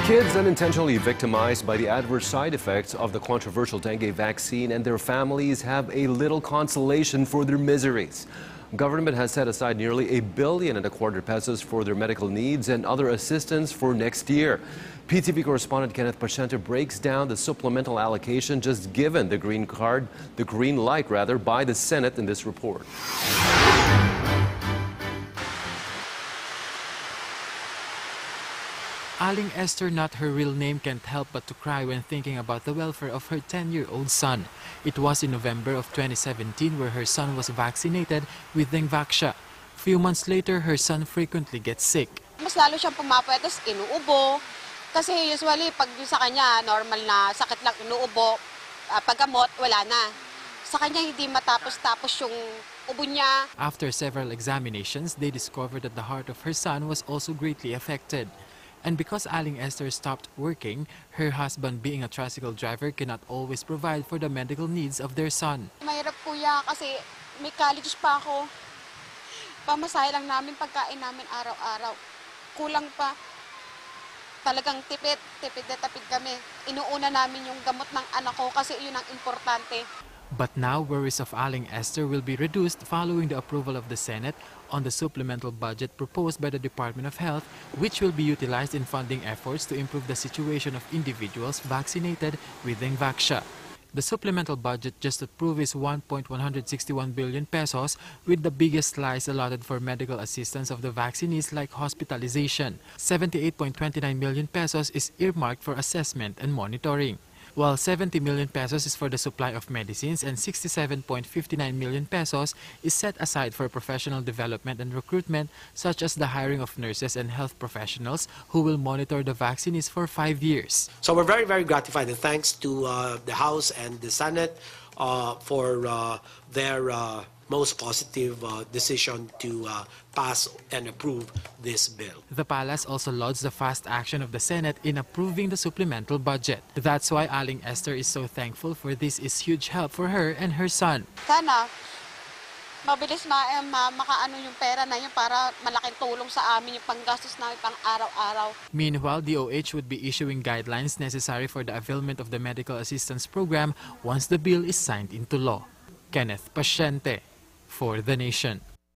Kids unintentionally victimized by the adverse side effects of the controversial dengue vaccine and their families have a little consolation for their miseries. Government has set aside nearly $1.25 billion pesos for their medical needs and other assistance for next year. PTV correspondent Kenneth Paciente breaks down the supplemental allocation just given the green light by the Senate in this report. Aling Esther, not her real name, can't help but to cry when thinking about the welfare of her 10-year-old son. It was in November of 2017 where her son was vaccinated with Dengvaxia. Few months later, her son frequently gets sick. Mas lalo siyang pumapayat, tapos inuubo. Kasi usually, pag sa kanya, normal na sakit lang, inuubo. Paggamot, wala na. Sa kanya, hindi matapos-tapos yung ubo niya. After several examinations, they discovered that the heart of her son was also greatly affected. And because Aling Esther stopped working, her husband, being a tricycle driver, cannot always provide for the medical needs of their son. Mahirap kuya kasi may college pa ako. Pamasahe lang namin, pagkain namin araw-araw. Kulang pa. Talagang tipid na tapid kami. Inuuna namin yung gamot ng anak ko kasi yun ang importante. But now, worries of Aling Esther will be reduced following the approval of the Senate on the supplemental budget proposed by the Department of Health, which will be utilized in funding efforts to improve the situation of individuals vaccinated with Dengvaxia. The supplemental budget just approved is 1.161 billion pesos, with the biggest slice allotted for medical assistance of the vaccinees like hospitalization. 78.29 million pesos is earmarked for assessment and monitoring, while 70 million pesos is for the supply of medicines and 67.59 million pesos is set aside for professional development and recruitment, such as the hiring of nurses and health professionals who will monitor the vaccinees for 5 years. So we're very, very gratified, and thanks to the House and the Senate for their most positive decision to pass and approve this bill. The palace also lauds the fast action of the Senate in approving the supplemental budget. That's why Aling Esther is so thankful, for this is huge help for her and her son. Sana mabilis makaano yung pera na yun para malaking tulong sa amin yung panggastos namin pang araw-araw. Meanwhile, DOH would be issuing guidelines necessary for the availment of the medical assistance program once the bill is signed into law. Kenneth Paciente for The Nation.